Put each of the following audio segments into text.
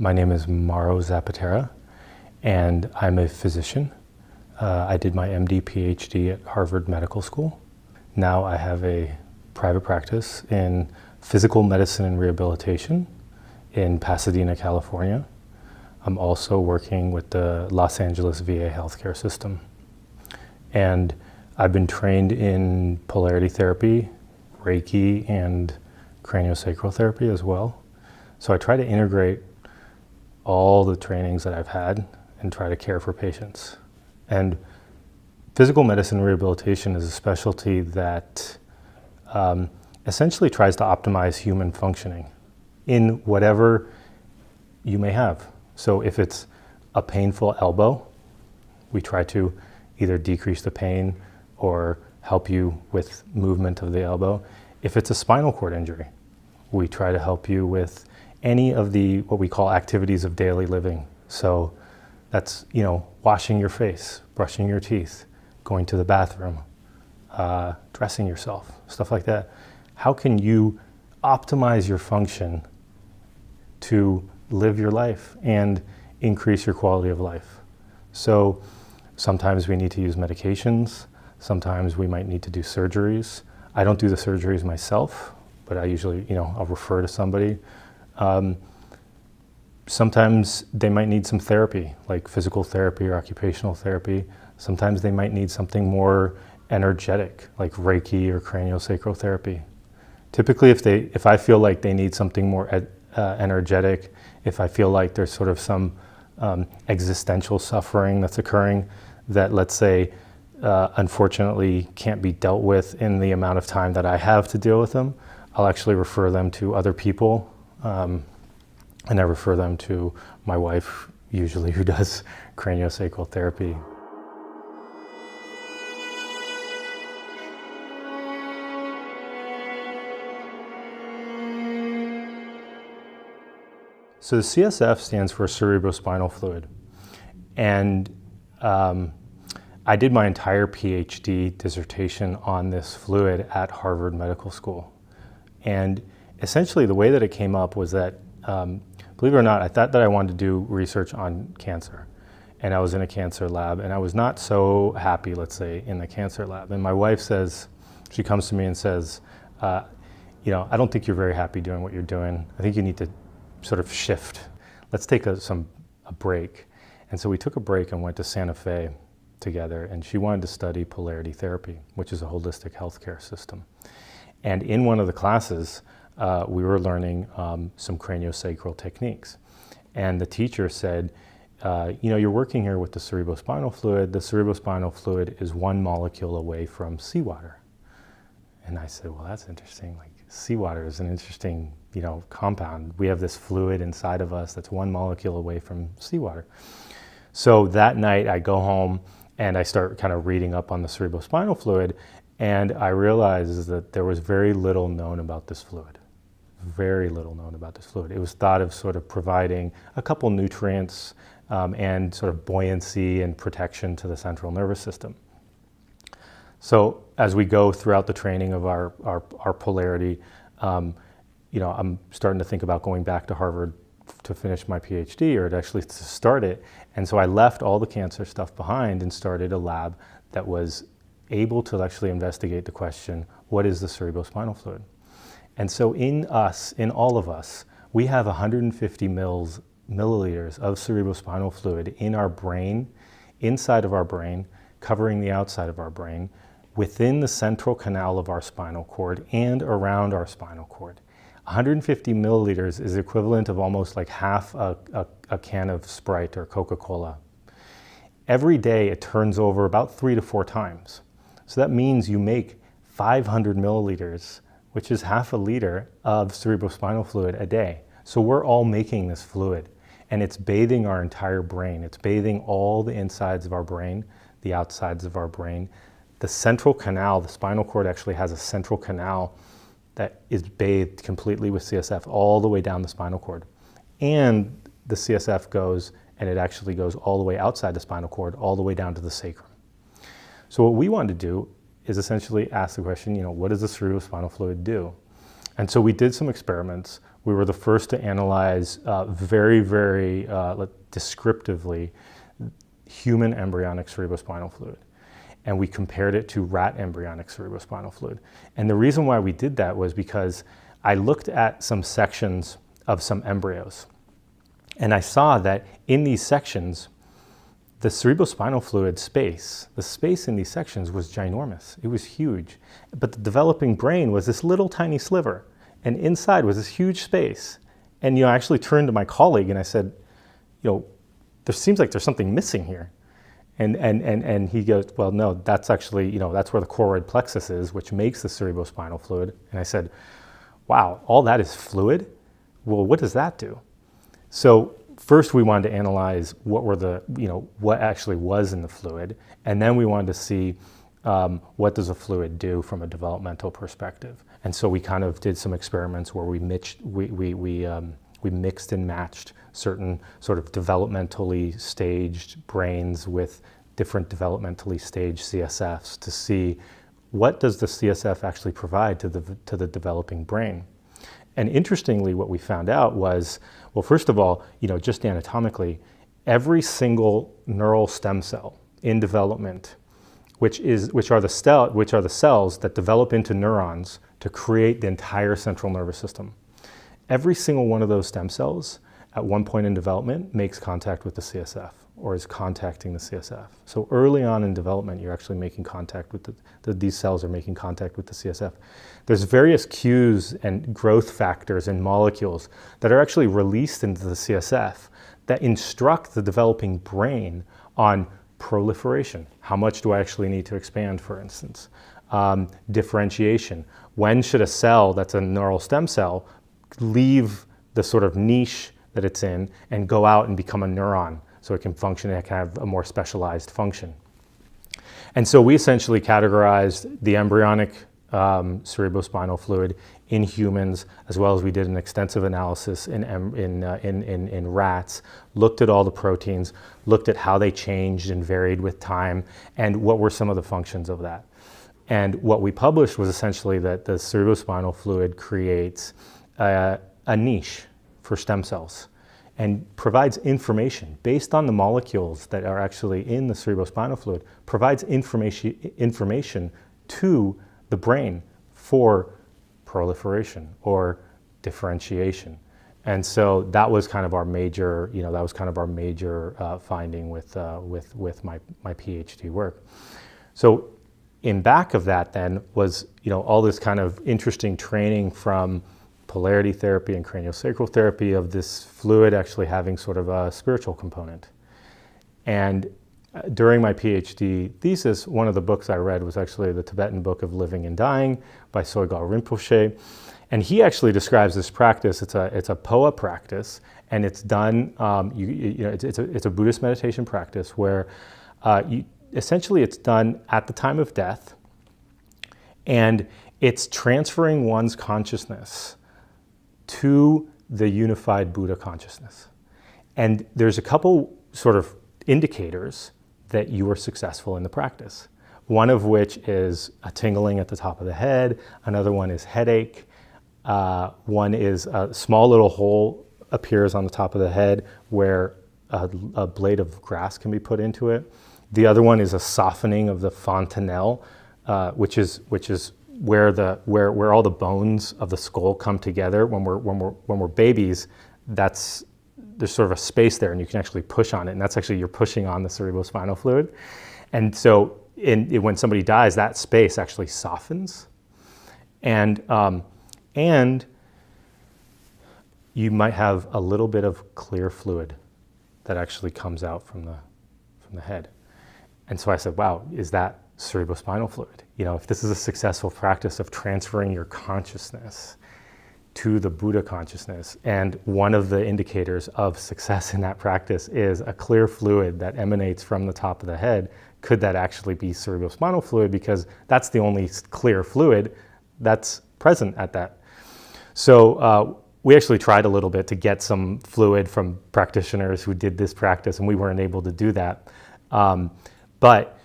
My name is Mauro Zappaterra, and I'm a physician. I did my MD, PhD at Harvard Medical School. Now I have a private practice in physical medicine and rehabilitation in Pasadena, California. I'm also working with the Los Angeles VA healthcare system. And I've been trained in polarity therapy, Reiki, and craniosacral therapy as well. So I try to integrate all the trainings that I've had and try to care for patients. And physical medicine rehabilitation is a specialty that essentially tries to optimize human functioning in whatever you may have. So if it's a painful elbow, we try to either decrease the pain or help you with movement of the elbow. If it's a spinal cord injury, we try to help you with any of the what we call activities of daily living. So that's, washing your face, brushing your teeth, going to the bathroom, dressing yourself, stuff like that. How can you optimize your function to live your life and increase your quality of life? So sometimes we need to use medications. Sometimes we might need to do surgeries. I don't do the surgeries myself, but I usually, I'll refer to somebody. Sometimes they might need some therapy, like physical therapy or occupational therapy. Sometimes they might need something more energetic, like Reiki or craniosacral therapy. Typically, if I feel like they need something more energetic, if I feel like there's sort of some existential suffering that's occurring that, let's say, unfortunately can't be dealt with in the amount of time that I have to deal with them, I'll actually refer them to other people. And I refer them to my wife, usually, who does craniosacral therapy. So the CSF stands for cerebrospinal fluid. And I did my entire PhD dissertation on this fluid at Harvard Medical School. And essentially the way that it came up was that, believe it or not, I thought that I wanted to do research on cancer. And I was in a cancer lab, and I was not so happy, let's say, in the cancer lab. And my wife says, she comes to me and says, I don't think you're very happy doing what you're doing. I think you need to sort of shift. Let's take a break. And so we took a break and went to Santa Fe together, and she wanted to study polarity therapy, which is a holistic healthcare system. And in one of the classes, we were learning some craniosacral techniques. And the teacher said, you're working here with the cerebrospinal fluid. The cerebrospinal fluid is 1 molecule away from seawater. And I said, well, that's interesting. Like, seawater is an interesting, compound. We have this fluid inside of us that's 1 molecule away from seawater. So that night I go home and I start kind of reading up on the cerebrospinal fluid, and I realized that there was very little known about this fluid. Very little known about this fluid. It was thought of sort of providing a couple nutrients and sort of buoyancy and protection to the central nervous system. So as we go throughout the training of our polarity, I'm starting to think about going back to Harvard to finish my PhD, or actually to start it. And so I left all the cancer stuff behind and started a lab that was able to actually investigate the question, what is the cerebrospinal fluid? And so in all of us, we have 150 milliliters of cerebrospinal fluid in our brain, inside of our brain, covering the outside of our brain, within the central canal of our spinal cord and around our spinal cord. 150 milliliters is equivalent of almost like half a can of Sprite or Coca-Cola. Every day it turns over about 3 to 4 times. So that means you make 500 milliliters, which is half a liter of cerebrospinal fluid a day. So we're all making this fluid, and it's bathing our entire brain. It's bathing all the insides of our brain, the outsides of our brain. The central canal, the spinal cord actually has a central canal that is bathed completely with CSF all the way down the spinal cord. And the CSF goes, and it actually goes all the way outside the spinal cord, all the way down to the sacrum. So what we want to do is essentially ask the question, what does the cerebrospinal fluid do? And so we did some experiments. We were the first to analyze very descriptively human embryonic cerebrospinal fluid. And we compared it to rat embryonic cerebrospinal fluid. And the reason why we did that was because I looked at some sections of some embryos. And I saw that in these sections, the cerebrospinal fluid space, the space in these sections was ginormous. It was huge. But the developing brain was this little tiny sliver. And inside was this huge space. And I actually turned to my colleague and I said, there seems like there's something missing here. And he goes, well, no, that's actually, that's where the choroid plexus is, which makes the cerebrospinal fluid. And I said, wow, all that is fluid? Well, what does that do? So first we wanted to analyze what actually was in the fluid. And then we wanted to see what does a fluid do from a developmental perspective. And so we kind of did some experiments where we mixed and matched certain sort of developmentally staged brains with different developmentally staged CSFs to see what does the CSF actually provide to the developing brain. And interestingly, what we found out was, well, first of all, just anatomically, every single neural stem cell in development, which are the cells that develop into neurons to create the entire central nervous system. Every single one of those stem cells at one point in development makes contact with the CSF or is contacting the CSF. So early on in development, you're actually making contact with these cells are making contact with the CSF. There's various cues and growth factors and molecules that are actually released into the CSF that instruct the developing brain on proliferation. How much do I actually need to expand, for instance? Differentiation. When should a cell that's a neural stem cell leave the sort of niche that it's in and go out and become a neuron so it can function, it can have a more specialized function. And so we essentially categorized the embryonic cerebrospinal fluid in humans, as well as we did an extensive analysis in rats, looked at all the proteins, looked at how they changed and varied with time, and what were some of the functions of that. And what we published was essentially that the cerebrospinal fluid creates a niche for stem cells and provides information based on the molecules that are actually in the cerebrospinal fluid, provides information to the brain for proliferation or differentiation. And so that was kind of our major, finding with my PhD work. So in back of that then was, all this kind of interesting training from polarity therapy and craniosacral therapy of this fluid actually having sort of a spiritual component. And during my PhD thesis, one of the books I read was actually the Tibetan Book of Living and Dying by Sogyal Rinpoche. And he actually describes this practice, it's a POA practice, and it's done, it's a Buddhist meditation practice where essentially it's done at the time of death, and it's transferring one's consciousness to the unified Buddha consciousness. And there's a couple sort of indicators that you are successful in the practice. One of which is a tingling at the top of the head, another one is headache, one is a small little hole appears on the top of the head where a blade of grass can be put into it. The other one is a softening of the fontanelle, which is where all the bones of the skull come together. When we're babies, there's sort of a space there, and you can actually push on it, and that's actually you're pushing on the cerebrospinal fluid. And so when somebody dies, that space actually softens, and you might have a little bit of clear fluid that actually comes out from the head. And so I said, wow, is that cerebrospinal fluid? If this is a successful practice of transferring your consciousness to the Buddha consciousness, and one of the indicators of success in that practice is a clear fluid that emanates from the top of the head, could that actually be cerebrospinal fluid? Because that's the only clear fluid that's present at that. So we actually tried a little bit to get some fluid from practitioners who did this practice, and we weren't able to do that. But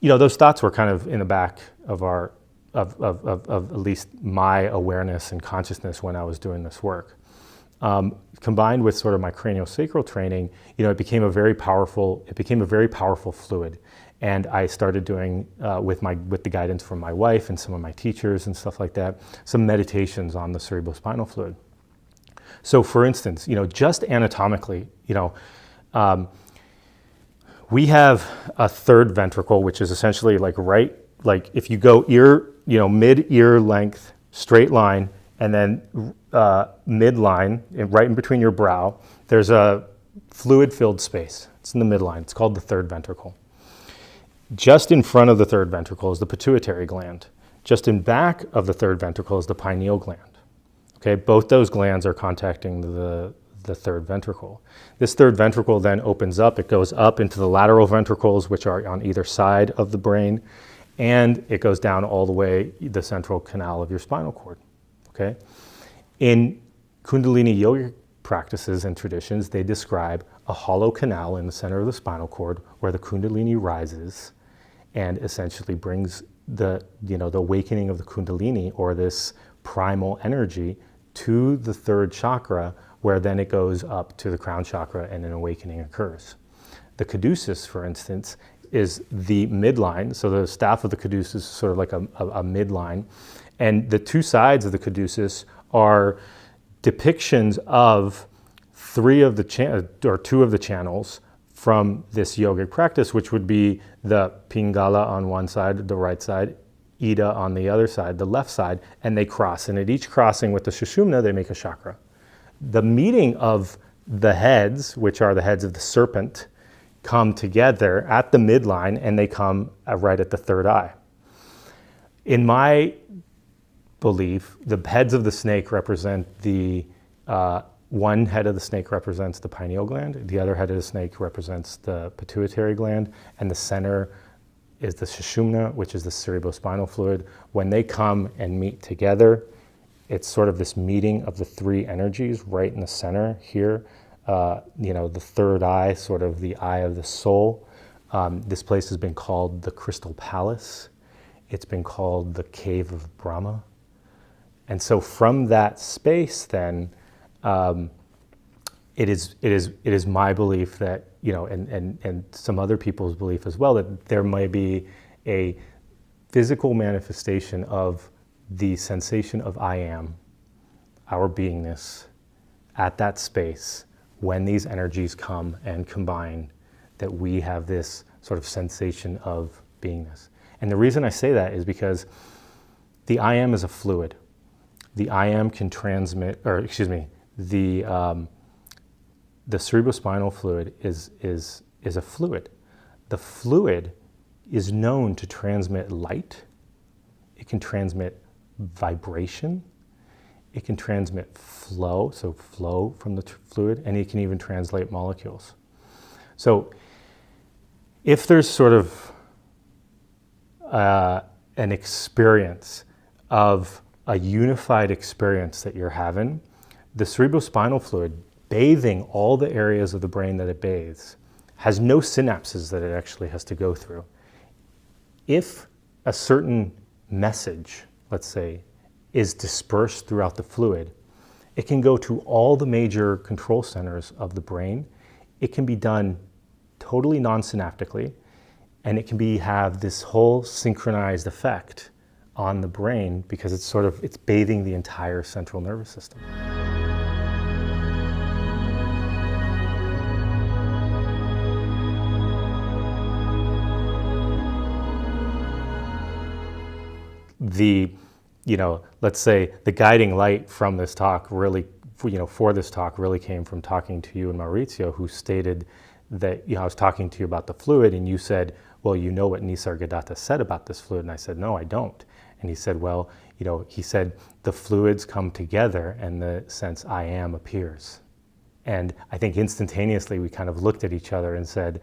those thoughts were kind of in the back of our of at least my awareness and consciousness when I was doing this work. Combined with sort of my craniosacral training, it became a very powerful fluid. And I started doing, with the guidance from my wife and some of my teachers and stuff like that, some meditations on the cerebrospinal fluid. So for instance, just anatomically, we have a third ventricle, which is essentially like if you go mid-ear length, straight line, and then midline, right in between your brow, there's a fluid-filled space. It's in the midline. It's called the third ventricle. Just in front of the third ventricle is the pituitary gland. Just in back of the third ventricle is the pineal gland. Okay, both those glands are contacting the third ventricle. This third ventricle then opens up. It goes up into the lateral ventricles, which are on either side of the brain, and it goes down all the way the central canal of your spinal cord. Okay, in Kundalini yogic practices and traditions, they describe a hollow canal in the center of the spinal cord where the Kundalini rises and essentially brings the awakening of the Kundalini, or this primal energy, to the third chakra, where then it goes up to the crown chakra and an awakening occurs. The caduceus, for instance, is the midline. So the staff of the caduceus is sort of like a midline. And the two sides of the caduceus are depictions of two of the channels from this yogic practice, which would be the Pingala on one side, the right side, Ida on the other side, the left side, and they cross. And at each crossing with the Sushumna, they make a chakra. The meeting of the heads, which are the heads of the serpent, come together at the midline, and they come right at the third eye. In my belief, the heads of the snake represent one head of the snake represents the pineal gland, the other head of the snake represents the pituitary gland, and the center is the Sushumna, which is the cerebrospinal fluid. When they come and meet together, it's sort of this meeting of the three energies right in the center here. The third eye, sort of the eye of the soul. This place has been called the Crystal Palace. It's been called the Cave of Brahma. And so from that space then, it is my belief that, and some other people's belief as well, that there may be a physical manifestation of the sensation of I am, our beingness, at that space when these energies come and combine, that we have this sort of sensation of beingness. And the reason I say that is because the I am is a fluid. The I am can transmit, the cerebrospinal fluid is a fluid. The fluid is known to transmit light. It can transmit vibration. It can transmit flow, so flow from the fluid, and it can even translate molecules. So if there's sort of an experience of a unified experience that you're having, the cerebrospinal fluid, bathing all the areas of the brain that it bathes, has no synapses that it actually has to go through. If a certain message, let's say, is dispersed throughout the fluid, it can go to all the major control centers of the brain. It can be done totally non-synaptically, and it can have this whole synchronized effect on the brain because it's bathing the entire central nervous system. Let's say the guiding light from this talk really, for this talk really came from talking to you and Maurizio, who stated that, I was talking to you about the fluid and you said, well, you know what Nisargadatta said about this fluid? And I said, no, I don't. And he said, well, he said the fluids come together and the sense I am appears. And I think instantaneously we kind of looked at each other and said,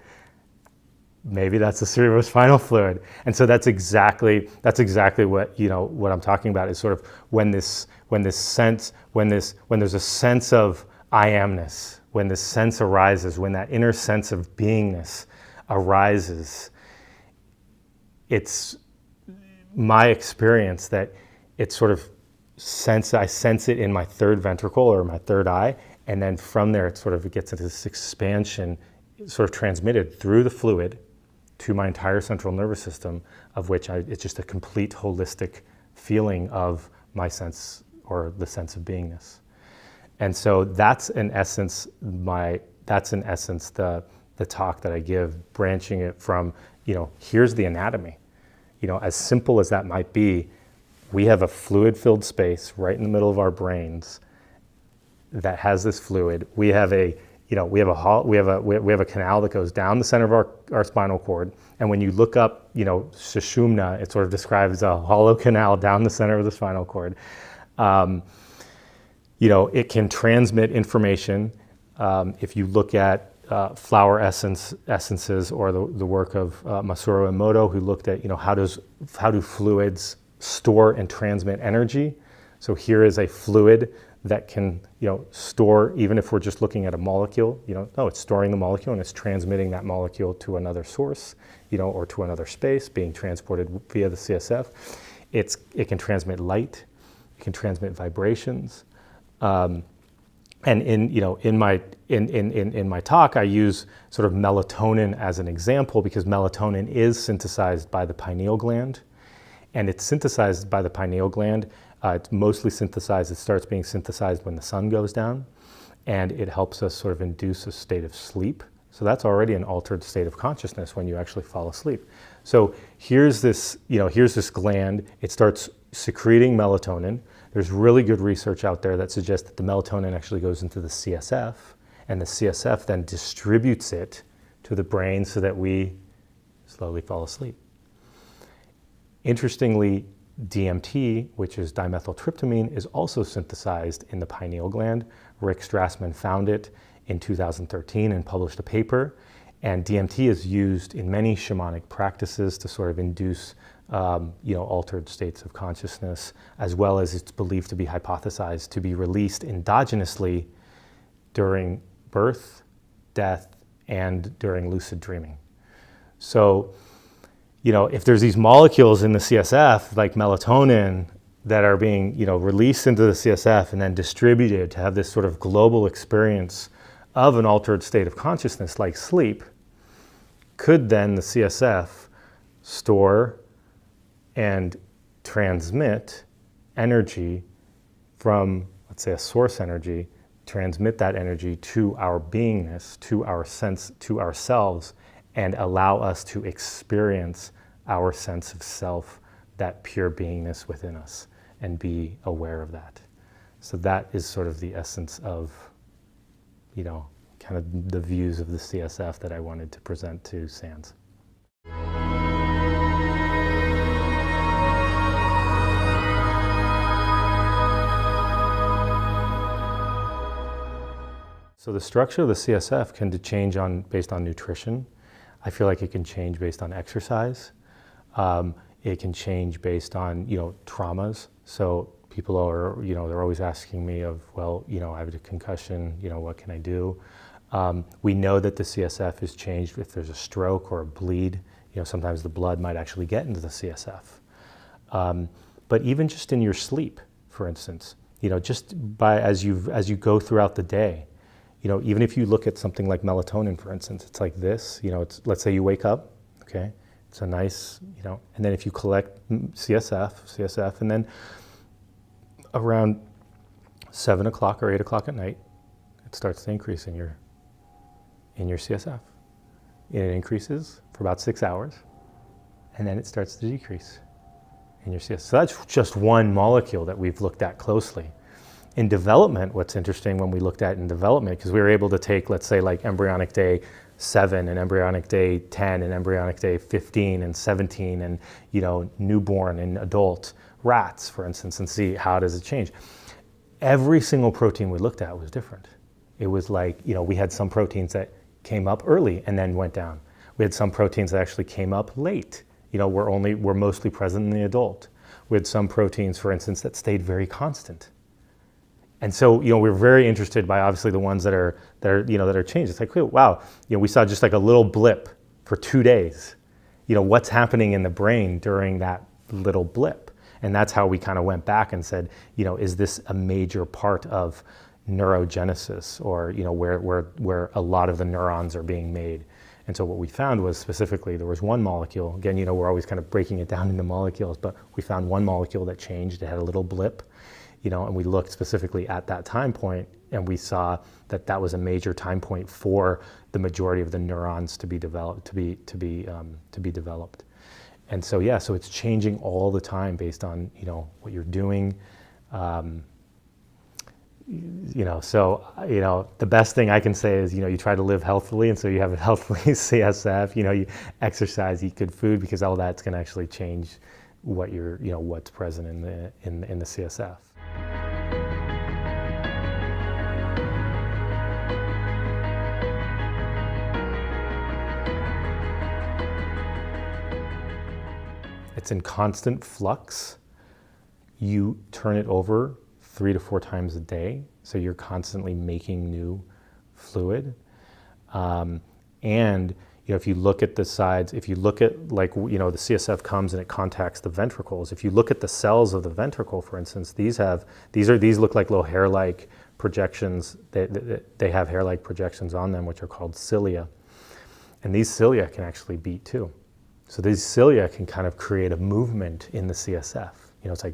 maybe that's the cerebrospinal fluid. And so that's exactly what, what I'm talking about, is sort of when there's a sense of I amness, when this sense arises, when that inner sense of beingness arises, it's my experience that it's sort of I sense it in my third ventricle or my third eye, and then from there it gets into this expansion, sort of transmitted through the fluid to my entire central nervous system, of which it's just a complete holistic feeling of my sense, or the sense of beingness. And so that's in essence the talk that I give, branching it from, here's the anatomy. As simple as that might be, we have a fluid-filled space right in the middle of our brains that has this fluid. We have a canal that goes down the center of our spinal cord. And when you look up, sushumna, it sort of describes a hollow canal down the center of the spinal cord. It can transmit information. If you look at flower essences, or the work of Mauro and Mauro, who looked at, how do fluids store and transmit energy? So here is a fluid that can, store, even if we're just looking at a molecule, it's storing the molecule and it's transmitting that molecule to another source, or to another space, being transported via the CSF. It can transmit light, it can transmit vibrations. And in my talk, I use sort of melatonin as an example, because melatonin is synthesized by the pineal gland, and it's synthesized by the pineal gland. It's mostly synthesized. It starts being synthesized when the sun goes down, and it helps us sort of induce a state of sleep. So that's already an altered state of consciousness when you actually fall asleep. So here's this gland. It starts secreting melatonin. There's really good research out there that suggests that the melatonin actually goes into the CSF, and the CSF then distributes it to the brain so that we slowly fall asleep. Interestingly, DMT, which is dimethyltryptamine, is also synthesized in the pineal gland. Rick Strassman found it in 2013 and published a paper. And DMT is used in many shamanic practices to sort of induce altered states of consciousness, as well as it's believed to be hypothesized to be released endogenously during birth, death, and during lucid dreaming. So, if there's these molecules in the CSF, like melatonin, that are being, released into the CSF and then distributed to have this sort of global experience of an altered state of consciousness like sleep, could then the CSF store and transmit energy from, let's say, a source energy, transmit that energy to our beingness, to our sense, to ourselves, and allow us to experience our sense of self, that pure beingness within us, and be aware of that. So that is sort of the essence of, kind of the views of the CSF that I wanted to present to SANS. So the structure of the CSF can change based on nutrition. I feel like it can change based on exercise. It can change based on, traumas. So people are, they're always asking me of, well, I have a concussion, what can I do? We know that the CSF is changed if there's a stroke or a bleed. Sometimes the blood might actually get into the CSF. But even just in your sleep, for instance, just as you go throughout the day, even if you look at something like melatonin, for instance, it's like this, let's say you wake up, okay? It's a nice, and then if you collect CSF, and then around 7 o'clock or 8 o'clock at night, it starts to increase in your CSF. And it increases for about 6 hours, and then it starts to decrease in your CSF. So that's just one molecule that we've looked at closely. In development, what's interesting when we looked at in development, because we were able to take, let's say, like embryonic day 7 and embryonic day 10 and embryonic day 15 and 17 and, newborn and adult rats, for instance, and see how does it change. Every single protein we looked at was different. It was like, we had some proteins that came up early and then went down. We had some proteins that actually came up late. Were mostly present in the adult. We had some proteins, for instance, that stayed very constant. And so, we're very interested by obviously the ones that are changed. It's like, wow, we saw just like a little blip for 2 days. What's happening in the brain during that little blip. And that's how we kind of went back and said, is this a major part of neurogenesis, or where a lot of the neurons are being made? And so what we found was specifically there was one molecule. Again, we're always kind of breaking it down into molecules, but we found one molecule that changed. It had a little blip, and we looked specifically at that time point, and we saw that that was a major time point for the majority of the neurons to be developed, to be developed. And so so it's changing all the time based on what you're doing. The best thing I can say is you try to live healthily, and so you have a healthy CSF. You exercise, eat good food, because all that's going to actually change what what's present in the CSF. It's in constant flux. You turn it over 3 to 4 times a day, so you're constantly making new fluid. And if you look at the sides, if you look at the CSF comes and it contacts the ventricles. If you look at the cells of the ventricle, for instance, these look like little hair-like projections. They have hair-like projections on them, which are called cilia. And these cilia can actually beat too. So these cilia can kind of create a movement in the CSF. It's like,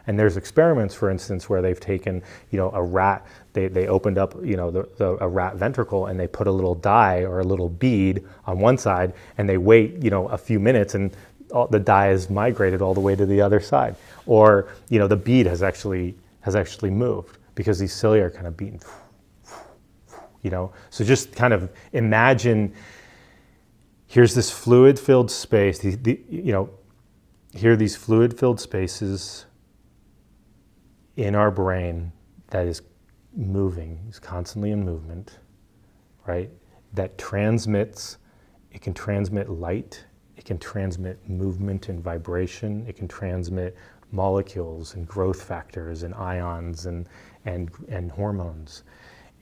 and there's experiments, for instance, where they've taken, a rat, they opened up, a rat ventricle, and they put a little dye or a little bead on one side, and they wait, a few minutes, and the dye is migrated all the way to the other side. Or, the bead has actually moved because these cilia are kind of beaten. So just kind of imagine, here's this fluid-filled space. Here are these fluid-filled spaces in our brain that is moving, is constantly in movement, right? That transmits. It can transmit light. It can transmit movement and vibration. It can transmit molecules and growth factors and ions and hormones.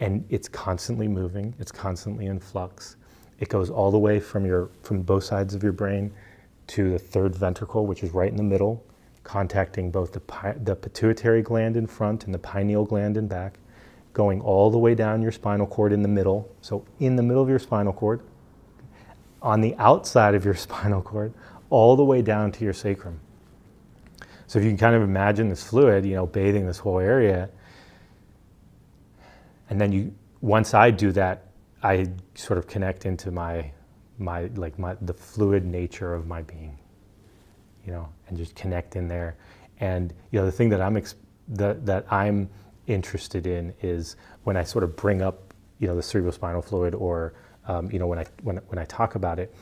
And it's constantly moving. It's constantly in flux. It goes all the way from both sides of your brain to the third ventricle, which is right in the middle, contacting both the pituitary gland in front and the pineal gland in back, going all the way down your spinal cord in the middle. So in the middle of your spinal cord, on the outside of your spinal cord, all the way down to your sacrum. So if you can kind of imagine this fluid, bathing this whole area, and then once I do that, I sort of connect into the fluid nature of my being, and just connect in there. And the thing that I'm interested in is when I sort of bring up the cerebrospinal fluid, or when I talk about it,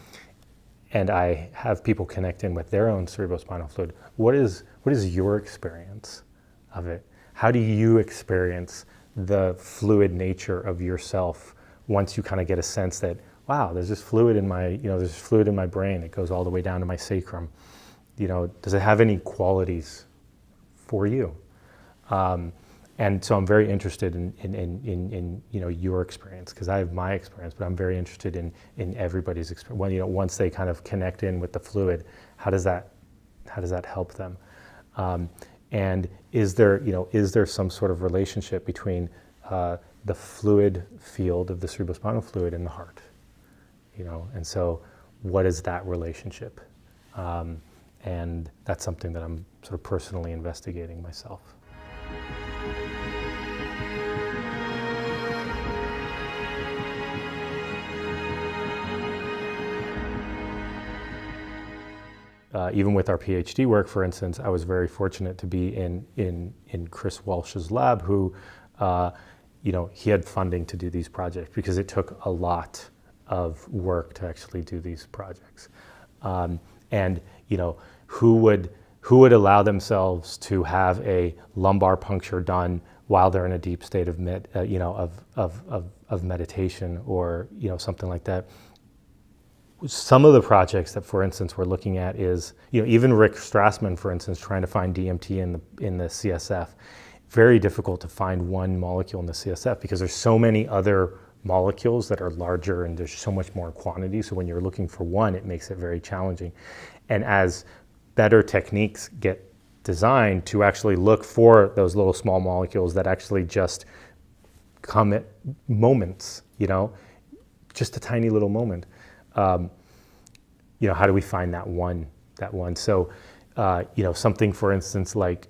and I have people connect in with their own cerebrospinal fluid. What is your experience of it? How do you experience the fluid nature of yourself once you kind of get a sense that, wow, there's this fluid in my brain. It goes all the way down to my sacrum. Does it have any qualities for you? And so I'm very interested in your experience, because I have my experience, but I'm very interested in everybody's experience. Once they kind of connect in with the fluid, how does that help them? And is there some sort of relationship between the fluid field of the cerebrospinal fluid and the heart? And so what is that relationship? And that's something that I'm sort of personally investigating myself. Even with our PhD work, for instance, I was very fortunate to be in Chris Walsh's lab, who, he had funding to do these projects, because it took a lot of work to actually do these projects. And who would allow themselves to have a lumbar puncture done while they're in a deep state of meditation, or something like that? Some of the projects that, for instance, we're looking at is, even Rick Strassman, for instance, trying to find DMT in the CSF. Very difficult to find one molecule in the CSF, because there's so many other molecules that are larger, and there's so much more quantity. So when you're looking for one, it makes it very challenging. And as better techniques get designed to actually look for those little small molecules that actually just come at moments, just a tiny little moment. How do we find that one? So, something, for instance, like,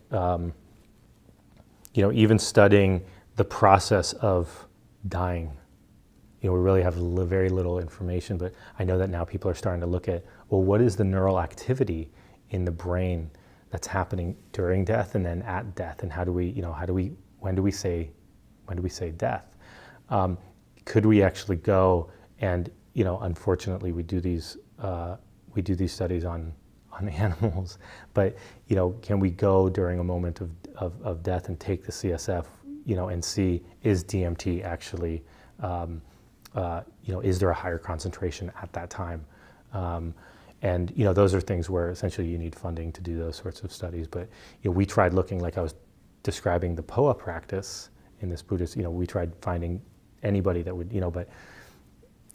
even studying the process of dying. We really have very little information, but I know that now people are starting to look at, well, what is the neural activity in the brain that's happening during death and then at death, and when do we say death? Could we actually go and, unfortunately, we do these studies on animals, but can we go during a moment of death and take the CSF, and see, is DMT actually, is there a higher concentration at that time? And those are things where essentially you need funding to do those sorts of studies. But we tried looking, like I was describing the POA practice in this Buddhist, we tried finding anybody that would, but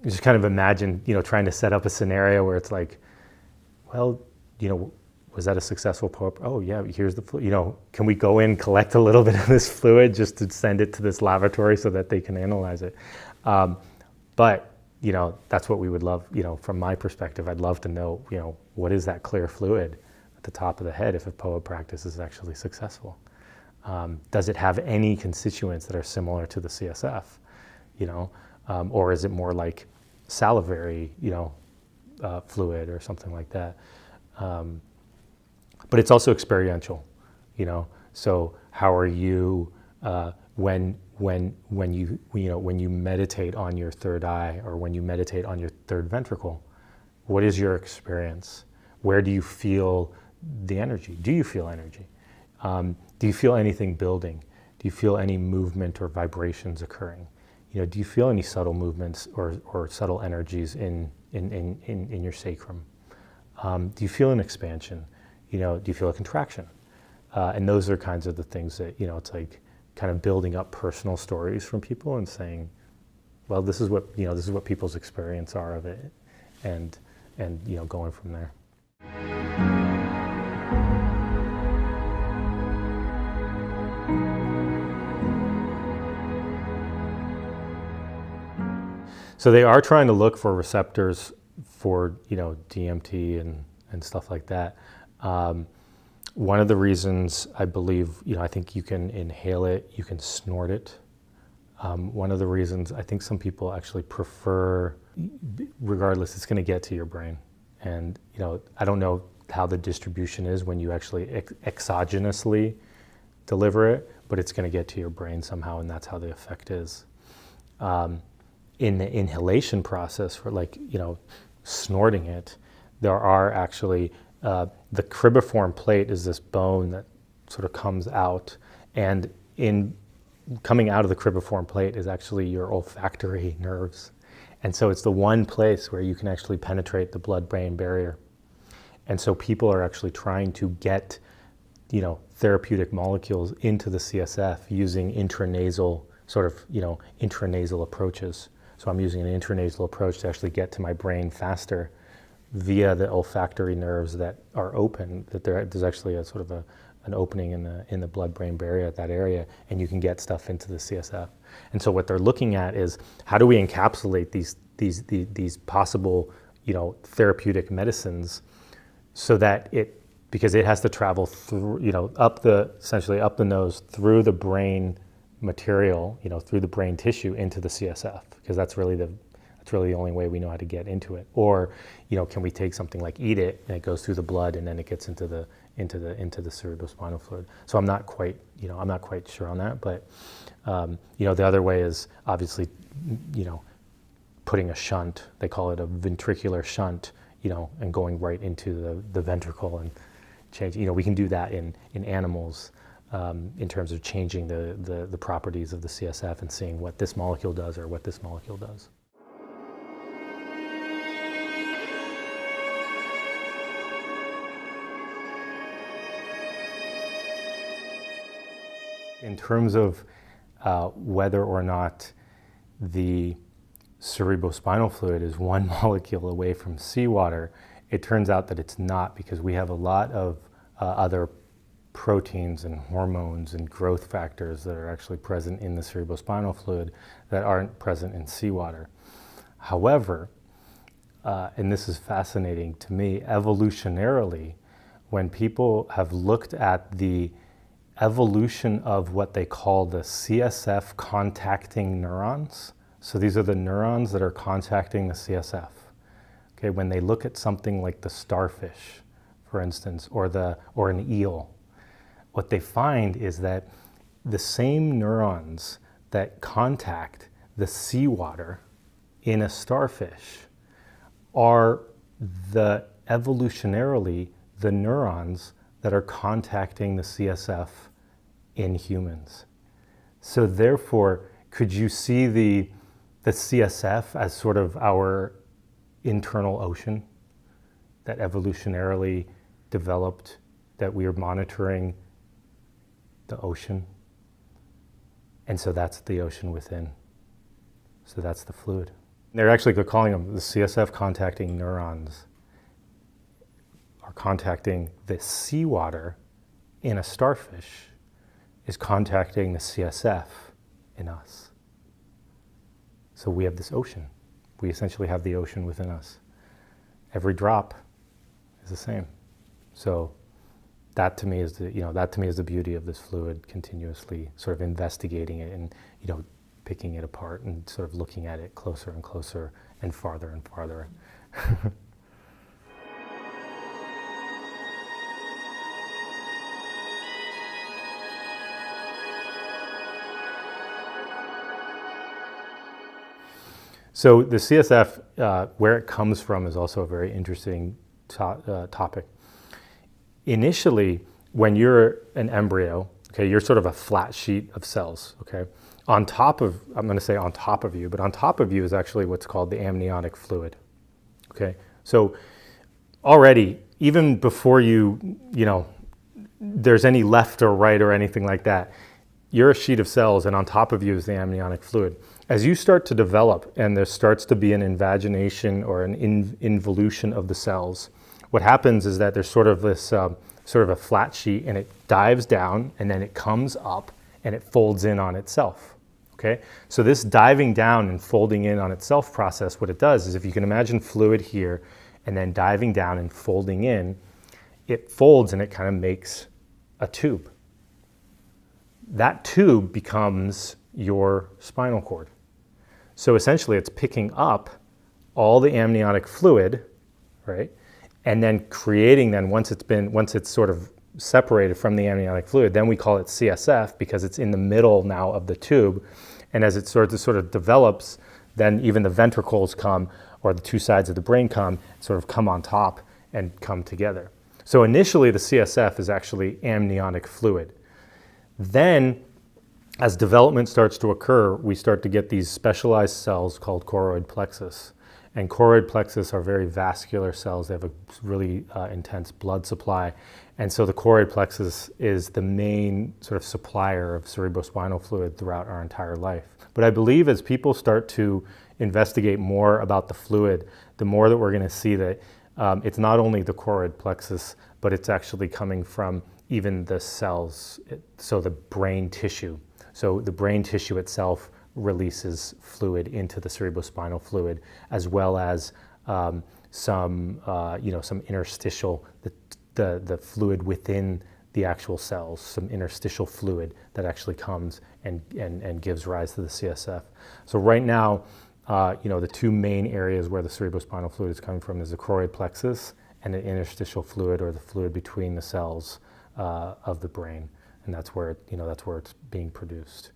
just kind of imagine, trying to set up a scenario where it's like, well, was that a successful POA? Oh yeah, here's the fluid. Can we go in, collect a little bit of this fluid just to send it to this laboratory so that they can analyze it? But that's what we would love, from my perspective, I'd love to know, what is that clear fluid at the top of the head if a POA practice is actually successful? Does it have any constituents that are similar to the CSF, or is it more like salivary, fluid or something like that? But it's also experiential, so how are you, when you meditate on your third eye, or when you meditate on your third ventricle, what is your experience? Where do you feel the energy? Do you feel energy? Do you feel anything building? Do you feel any movement or vibrations occurring? Do you feel any subtle movements or subtle energies in your sacrum? Do you feel an expansion? Do you feel a contraction? And those are kinds of the things that, it's like kind of building up personal stories from people and saying, well, this is what people's experience are of it, and going from there. So they are trying to look for receptors for, DMT and stuff like that. One of the reasons I believe, I think you can inhale it, you can snort it. One of the reasons I think some people actually prefer, regardless, it's going to get to your brain. And, I don't know how the distribution is when you actually exogenously deliver it, but it's going to get to your brain somehow, and that's how the effect is. In the inhalation process for snorting it, there are actually, the cribriform plate is this bone that sort of comes out, and coming out of the cribriform plate is actually your olfactory nerves. And so it's the one place where you can actually penetrate the blood-brain barrier. And so people are actually trying to get, therapeutic molecules into the CSF using intranasal intranasal approaches. So I'm using an intranasal approach to actually get to my brain faster via the olfactory nerves that are open, that there's actually a sort of an opening in the blood-brain barrier at that area, and you can get stuff into the CSF. And so what they're looking at is, how do we encapsulate these possible, therapeutic medicines, so that because it has to travel through, essentially up the nose, through the brain material, through the brain tissue into the CSF, because that's really the only way we know how to get into it. Or, can we take something like eat it, and it goes through the blood, and then it gets into the cerebrospinal fluid. So I'm not quite sure on that, but the other way is obviously, putting a shunt. They call it a ventricular shunt, and going right into the ventricle and change. We can do that in animals. In terms of changing the properties of the CSF and seeing what this molecule does or what this molecule does. In terms of whether or not the cerebrospinal fluid is one molecule away from seawater, It turns out that it's not, because we have a lot of other proteins and hormones and growth factors that are actually present in the cerebrospinal fluid that aren't present in seawater. However, and this is fascinating to me, evolutionarily, when people have looked at the evolution of what they call the CSF contacting neurons, so these are the neurons that are contacting the CSF. Okay, when they look at something like the starfish, for instance, or an eel, what they find is that the same neurons that contact the seawater in a starfish are evolutionarily the neurons that are contacting the CSF in humans. So therefore, could you see the CSF as sort of our internal ocean that evolutionarily developed, that we are monitoring the ocean? And so that's the ocean within. So that's the fluid. They're actually calling them the CSF contacting neurons are contacting the seawater in a starfish is contacting the CSF in us. So we have this ocean. We essentially have the ocean within us. Every drop is the same. So that to me is the beauty of this fluid, continuously sort of investigating it and picking it apart and sort of looking at it closer and closer and farther and farther. So the CSF, where it comes from, is also a very interesting topic. Initially, when you're an embryo, okay, you're sort of a flat sheet of cells, okay? On top of, I'm going to say on top of you, but on top of you is actually what's called the amniotic fluid, okay? So already, even before there's any left or right or anything like that, you're a sheet of cells, and on top of you is the amniotic fluid. As you start to develop and there starts to be an invagination or an involution of the cells, what happens is that there's sort of this sort of a flat sheet, and it dives down, and then it comes up and it folds in on itself. Okay? So this diving down and folding in on itself process, what it does is, if you can imagine fluid here and then diving down and folding in, it folds and it kind of makes a tube. That tube becomes your spinal cord. So essentially it's picking up all the amniotic fluid, right? And then creating, once it's sort of separated from the amniotic fluid, then we call it CSF, because it's in the middle now of the tube. And as it sort of develops, then even the ventricles come, or the two sides of the brain come on top and come together. So initially the CSF is actually amniotic fluid. Then, as development starts to occur, we start to get these specialized cells called choroid plexus. And choroid plexus are very vascular cells. They have a really intense blood supply. And so the choroid plexus is the main sort of supplier of cerebrospinal fluid throughout our entire life. But I believe as people start to investigate more about the fluid, the more that we're going to see that it's not only the choroid plexus, but it's actually coming from even the cells, so the brain tissue. So the brain tissue itself releases fluid into the cerebrospinal fluid, as well as some interstitial, the fluid within the actual cells, some interstitial fluid that actually comes and gives rise to the CSF. So right now, the two main areas where the cerebrospinal fluid is coming from is the choroid plexus and the interstitial fluid, or the fluid between the cells of the brain, and that's where it's being produced.